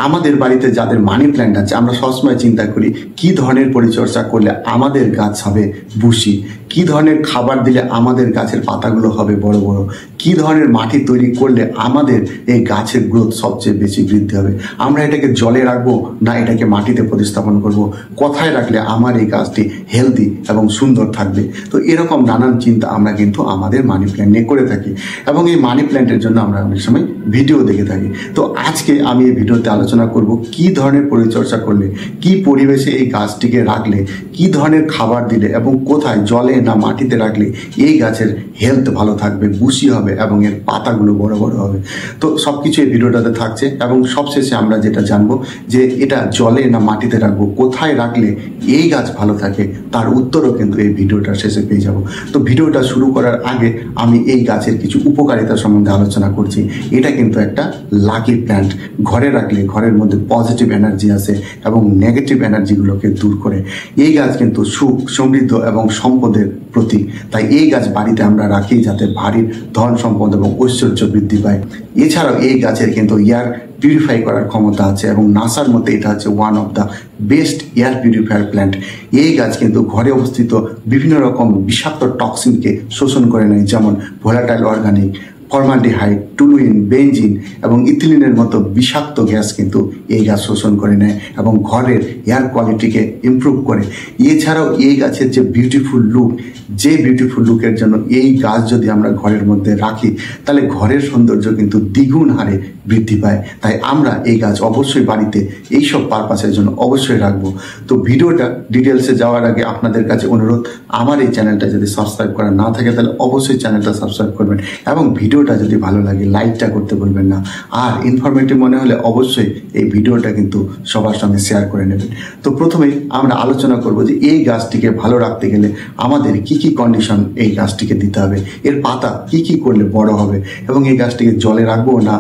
আমাদের বাড়িতে যাদের মানি প্ল্যান্ট আছে আমরা সবসময় চিন্তা করি কি ধরনের পরিচর্যা করলে আমাদের গাছ হবে বুশি, কি ধরনের খাবার দিলে আমাদের গাছের পাতাগুলো হবে বড় বড়, কি ধরনের মাটি তৈরি করলে আমাদের এই গাছের গ্রোথ সবচেয়ে বেশি বৃদ্ধি হবে, আমরা এটাকে জলে রাখবো না এটাকে মাটিতে প্রতিস্থাপন করব, কোথায় রাখলে আমার এই গাছটি হেলদি এবং সুন্দর থাকবে। তো এরকম নানান চিন্তা আমরা কিন্তু আমাদের মানি প্ল্যান্ট নিয়ে করে থাকি এবং এই মানি প্ল্যান্টের জন্য আমরা অনেক সময় ভিডিও দেখে থাকি। তো আজকে আমি এই ভিডিওতে আলোচনা করব কি ধরনের পরিচর্যা করলে, কি পরিবেশে এই গাছটিকে রাখলে, কি ধরনের খাবার দিলে এবং কোথায় জলে না মাটিতে রাখলে এই গাছের হেলথ ভালো থাকবে, বুশি হবে এবং এর পাতাগুলো বড় বড় হবে। তো সবকিছু এই ভিডিওটাতে থাকছে এবং সবশেষে আমরা যেটা জানবো যে এটা জলে না মাটিতে রাখবো, কোথায় রাখলে এই গাছ ভালো থাকে তার উত্তরও কিন্তু এই ভিডিওটার শেষে পেয়ে যাব। তো ভিডিওটা শুরু করার আগে আমি এই গাছের কিছু উপকারিতা সম্বন্ধে আলোচনা করছি। এটা কিন্তু একটা লাকি প্ল্যান্ট, ঘরে রাখলে ঘরের মধ্যে পজিটিভ এনার্জি আসে এবং নেগেটিভ এনার্জিগুলোকে দূর করে। এই গাছ কিন্তু সুখ, সমৃদ্ধ এবং সম্পদের প্রতীক। তাই এই গাছ বাড়িতে আমরা রাখি যাতে বাড়ির ধন সম্পদ এবং ঐশ্বর্য বৃদ্ধি পায়। এছাড়াও এই গাছের কিন্তু এয়ার পিউরিফাই করার ক্ষমতা আছে এবং নাসার মধ্যে এটা হচ্ছে one of the best air purifier plant. এই গাছ কিন্তু ঘরে অবস্থিত বিভিন্ন রকম বিষাক্ত টক্সিনকে শোষণ করে নেয়, যেমন ভোলাটাইল অর্গানিক, ফর্মালডিহাইড, টুলুইন, বেনজিন এবং ইথিলিনের মতো বিষাক্ত গ্যাস কিন্তু এই গাছ শোষণ করে নেয় এবং ঘরের এয়ার কোয়ালিটিকে ইমপ্রুভ করে। এছাড়াও এই গাছের যে বিউটিফুল লুক, যে বিউটিফুল লুকের জন্য এই গাছ যদি আমরা ঘরের মধ্যে রাখি তাহলে ঘরের সৌন্দর্য কিন্তু দ্বিগুণ হারে বৃদ্ধি পায়। তাই আমরা এই গাছ অবশ্যই বাড়িতে এইসব পারপাসের জন্য অবশ্যই রাখবো। তো ভিডিওটা ডিটেলসে যাওয়ার আগে আপনাদের কাছে অনুরোধ, আমার এই চ্যানেলটা যদি সাবস্ক্রাইব করা না থাকে তাহলে অবশ্যই চ্যানেলটা সাবস্ক্রাইব করবেন এবং ভিডিওটা যদি ভালো লাগে লাইকটা করতে বলবেন না। আর ইনফরমেটিভ মনে হলে অবশ্যই এই ভিডিওটা কিন্তু সবার সঙ্গে শেয়ার করে নেবেন। তো প্রথমেই আমরা আলোচনা করব যে এই গাছটিকে ভালো রাখতে গেলে আমাদের কি কি কন্ডিশন এই গাছটিকে দিতে হবে, এর পাতা কি কি করলে বড় হবে এবং এই গাছটিকে জলে রাখবো না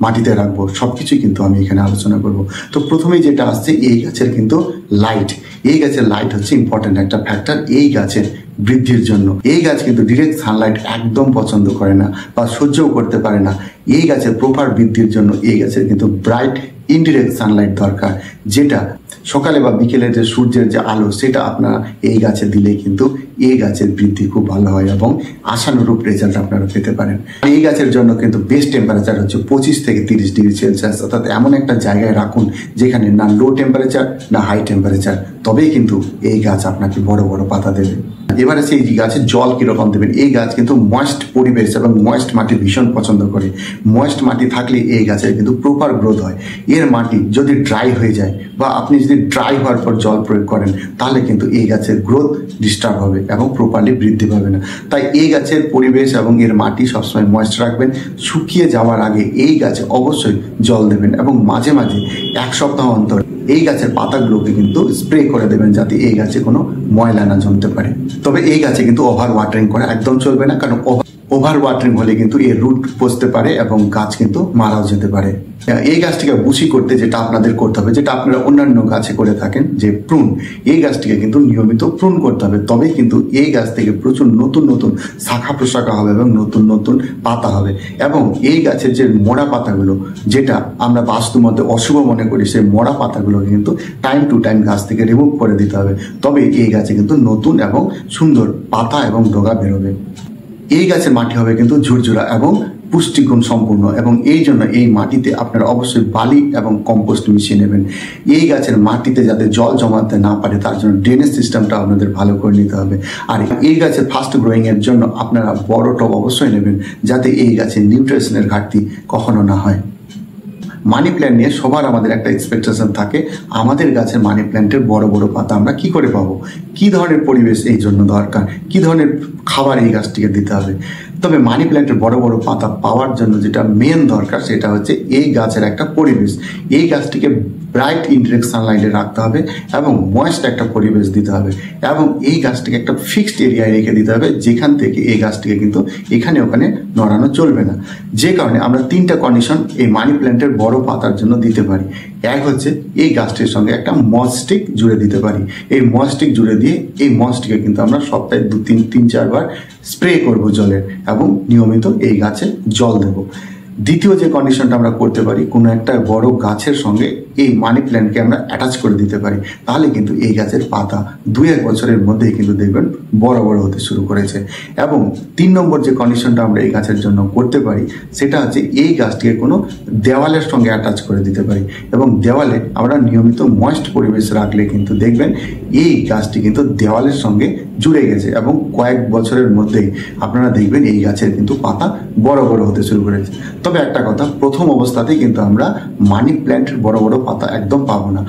মাটিতে রাখবো, সবকিছুই কিন্তু আমি এখানে আলোচনা করব। তো প্রথমেই যেটা আসছে এই গাছের কিন্তু লাইট। এই গাছের লাইট হচ্ছে ইম্পর্টেন্ট একটা ফ্যাক্টর এই গাছের বৃদ্ধির জন্য। এই গাছ কিন্তু ডিরেক্ট সানলাইট একদম পছন্দ করে না বা সহ্যও করতে পারে না। এই গাছের প্রপার বৃদ্ধির জন্য এই গাছের কিন্তু ব্রাইট ইনডিরেক্ট সানলাইট দরকার, যেটা সকালে বা বিকেলে যে সূর্যের যে আলো সেটা আপনারা এই গাছে দিলে কিন্তু এই গাছের বৃদ্ধি খুব ভালো হয় এবং আশানুরূপ রেজাল্ট আপনারা পেতে পারেন। এই গাছের জন্য কিন্তু বেস্ট টেম্পারেচার হচ্ছে 25 থেকে 30 ডিগ্রি সেলসিয়াস, অর্থাৎ এমন একটা জায়গায় রাখুন যেখানে না লো টেম্পারেচার না হাই টেম্পারেচার, তবেই কিন্তু এই গাছ আপনাকে বড় বড় পাতা দেবে। এবারে সেই গাছের জল কিরকম দেবেন। এই গাছ কিন্তু ময়েস্ট পরিবেশ এবং ময়েস্ট মাটি ভীষণ পছন্দ করে। ময়েস্ট মাটি থাকলে এই গাছের কিন্তু প্রপার গ্রোথ হয়। এর মাটি যদি ড্রাই হয়ে যায় বা আপনি যদি ড্রাই হওয়ার পর জল প্রয়োগ করেন তাহলে কিন্তু এই গাছের গ্রোথ ডিস্টার্ব হবে এবং প্রপারলি বৃদ্ধি পাবে না। তাই এই গাছের পরিবেশ এবং এর মাটি সবসময় ময়েস্ট রাখবেন। শুকিয়ে যাওয়ার আগে এই গাছে অবশ্যই জল দেবেন এবং মাঝে মাঝে 1 সপ্তাহ অন্তর এই গাছের পাতাগুলোকে কিন্তু স্প্রে করে দেবেন যাতে এই গাছে কোনো ময়লা না জমতে পারে। তবে এই গাছে কিন্তু ওভার ওয়াটারিং করা একদম চলবে না, কারণ ওভার ওয়াটারিং হলে কিন্তু এর রুট পচতে পারে এবং গাছ কিন্তু মারাও যেতে পারে। এই গাছটিকে বুশি করতে যেটা আপনাদের করতে হবে, যেটা আপনারা অন্যান্য গাছে করে থাকেন যে প্রুন, এই গাছটিকে কিন্তু নিয়মিত প্রুন করতে হবে। তবেই কিন্তু এই গাছ থেকে প্রচুর নতুন নতুন শাখা প্রশাখা হবে এবং নতুন নতুন পাতা হবে। এবং এই গাছের যে মোড়া পাতাগুলো, যেটা আমরা বাস্তুর মধ্যে অশুভ মনে করি, সেই মোড়া পাতাগুলোকে কিন্তু টাইম টু টাইম গাছ থেকে রিমুভ করে দিতে হবে। তবে এই গাছে কিন্তু নতুন এবং সুন্দর পাতা এবং ডগা বেরোবে। এই গাছের মাটি হবে কিন্তু ঝুরঝুরা এবং পুষ্টিগুণ সম্পূর্ণ এবং এই জন্য এই মাটিতে আপনারা অবশ্যই বালি এবং কম্পোস্ট মিশিয়ে নেবেন। এই গাছের মাটিতে যাতে জল জমাতে না পারে তার জন্য ড্রেনেজ সিস্টেমটা আপনাদের ভালো করে নিতে হবে। আর এই গাছের ফাস্ট গ্রোয়িং এর জন্য আপনারা বড় টব অবশ্যই নেবেন যাতে এই গাছের নিউট্রিশনের ঘাটতি কখনো না হয়। মানি প্ল্যান্ট নিয়ে সবার আমাদের একটা এক্সপেকটেশন থাকে, আমাদের গাছের মানি প্ল্যান্টের বড় বড় পাতা আমরা কি করে পাবো, কি ধরনের পরিবেশ এই জন্য দরকার, কি ধরনের খাবার এই গাছটিকে দিতে হবে। তবে মানি প্ল্যান্টের বড় বড় পাতা পাওয়ার জন্য যেটা মেন দরকার সেটা হচ্ছে এই গাছের একটা পরিবেশ। এই গাছটিকে ব্রাইট ইনডিরেক্ট সানলাইটে রাখতে হবে এবং ময়েস্ট একটা পরিবেশ দিতে হবে এবং এই গাছটিকে একটা ফিক্সড এরিয়ায় রেখে দিতে হবে, যেখান থেকে এই গাছটিকে কিন্তু এখানে ওখানে নড়ানো চলবে না। যে কারণে আমরা 3টা কন্ডিশন এই মানি প্ল্যান্টের বড় পাতার জন্য দিতে পারি। এক হচ্ছে এই গাছটির সঙ্গে একটা মস স্টিক জুড়ে দিতে পারি। এই মস স্টিক জুড়ে দিয়ে এই মস স্টিকে কিন্তু আমরা সপ্তাহে 2-3-4 বার স্প্রে করব জলের এবং নিয়মিত এই গাছে জল দেব। দ্বিতীয় যে কন্ডিশনটা আমরা করতে পারি, কোনো একটা বড় গাছের সঙ্গে এই মানি প্ল্যান্টকে আমরা অ্যাটাচ করে দিতে পারি, তাহলে কিন্তু এই গাছের পাতা 2-1 বছরের মধ্যেই কিন্তু দেখবেন বড় বড় হতে শুরু করেছে। এবং 3 নম্বর যে কন্ডিশনটা আমরা এই গাছের জন্য করতে পারি সেটা হচ্ছে এই গাছটিকে কোনো দেওয়ালের সঙ্গে অ্যাটাচ করে দিতে পারি, এবং দেওয়ালে আমরা নিয়মিত ময়েস্ট পরিবেশ রাখলে কিন্তু দেখবেন এই গাছটি কিন্তু দেওয়ালের সঙ্গে জুড়ে গেছে এবং কয়েক বছরের মধ্যেই আপনারা দেখবেন এই গাছের কিন্তু পাতা বড় বড় হতে শুরু করেছে। তবে একটা কথা, প্রথম অবস্থাতেই কিন্তু আমরা মানি প্ল্যান্টের বড় বড় পাতা একদম পাবো না।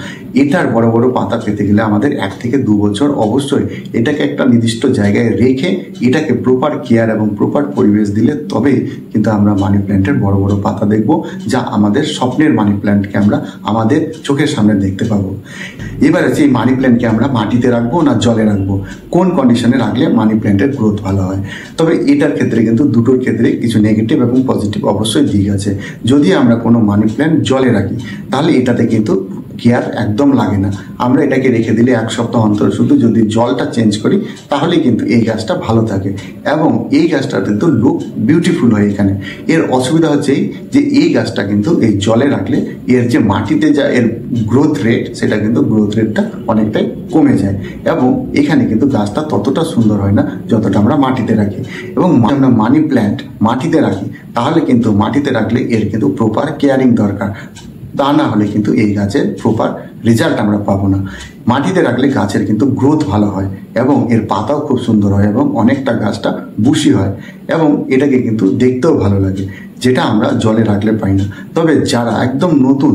এটার বড় বড় পাতা পেতে গেলে আমাদের 1 থেকে 2 বছর অবশ্যই এটাকে একটা নির্দিষ্ট জায়গায় রেখে এটাকে প্রপার কেয়ার এবং প্রপার পরিবেশ দিলে তবেই কিন্তু আমরা মানি প্ল্যান্টের বড় বড় পাতা দেখব, যা আমাদের স্বপ্নের মানি প্ল্যান্টকে আমরা আমাদের চোখের সামনে দেখতে পাবো। এবার আছে এই মানি প্ল্যান্টকে আমরা মাটিতে রাখবো না জলে রাখবো, কোন কন্ডিশনে রাখলে মানি প্ল্যান্টের গ্রোথ ভালো হয়। তবে এটার ক্ষেত্রে কিন্তু দুটোর ক্ষেত্রে কিছু নেগেটিভ এবং পজিটিভ অবশ্যই দিক আছে। যদি আমরা কোনো মানি প্ল্যান্ট জলে রাখি তাহলে এটাতে কিন্তু কেয়ার একদম লাগে না। আমরা এটাকে রেখে দিলে 1 সপ্তাহ অন্তর শুধু যদি জলটা চেঞ্জ করি তাহলে কিন্তু এই গাছটা ভালো থাকে এবং এই গাছটার কিন্তু লুক বিউটিফুল হয়। এখানে এর অসুবিধা হচ্ছে যে এই গাছটা কিন্তু এই জলে রাখলে এর যে মাটিতে যা এর গ্রোথ রেট, সেটা কিন্তু গ্রোথ রেটটা অনেকটাই কমে যায় এবং এখানে কিন্তু গাছটা ততটা সুন্দর হয় না যতটা আমরা মাটিতে রাখি। এবং আমরা মানি প্ল্যান্ট মাটিতে রাখি তাহলে কিন্তু মাটিতে রাখলে এর কিন্তু প্রপার কেয়ারিং দরকার, তা না হলে কিন্তু এই গাছের প্রপার রেজাল্ট আমরা পাবো না। মাটিতে রাখলে গাছের কিন্তু গ্রোথ ভালো হয় এবং এর পাতাও খুব সুন্দর হয় এবং অনেকটা গাছটা বুশি হয় এবং এটাকে কিন্তু দেখতেও ভালো লাগে, যেটা আমরা জলে রাখলে পাই না। তবে যারা একদম নতুন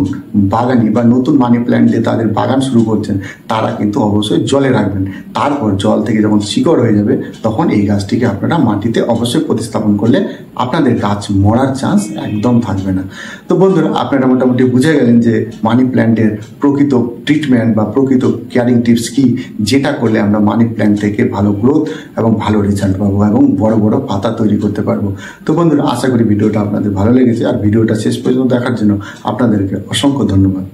বাগানি বা নতুন মানি প্ল্যান্ট দিয়ে তাদের বাগান শুরু করছেন তারা কিন্তু অবশ্যই জলে রাখবেন। তারপর জল থেকে যখন শিকড় হয়ে যাবে তখন এই গাছটিকে আপনারা মাটিতে অবশ্যই প্রতিস্থাপন করলে আপনাদের গাছ মরার চান্স একদম থাকবে না। তো বন্ধুরা, আপনারা মোটামুটি বুঝে গেলেন যে মানি প্ল্যান্টের প্রকৃত ট্রিটমেন্ট বা প্রকৃত কেয়ারিং টিপস কি, যেটা করলে আমরা মানি প্ল্যান্ট থেকে ভালো গ্রোথ এবং ভালো রেজাল্ট পাবো এবং বড় বড় পাতা তৈরি করতে পারবো। তো বন্ধুরা, আশা করি ভিডিওটা আপনাদের ভালো লেগেছে, আর ভিডিওটা শেষ পর্যন্ত দেখার জন্য আপনাদেরকে অসংখ্য ধন্যবাদ।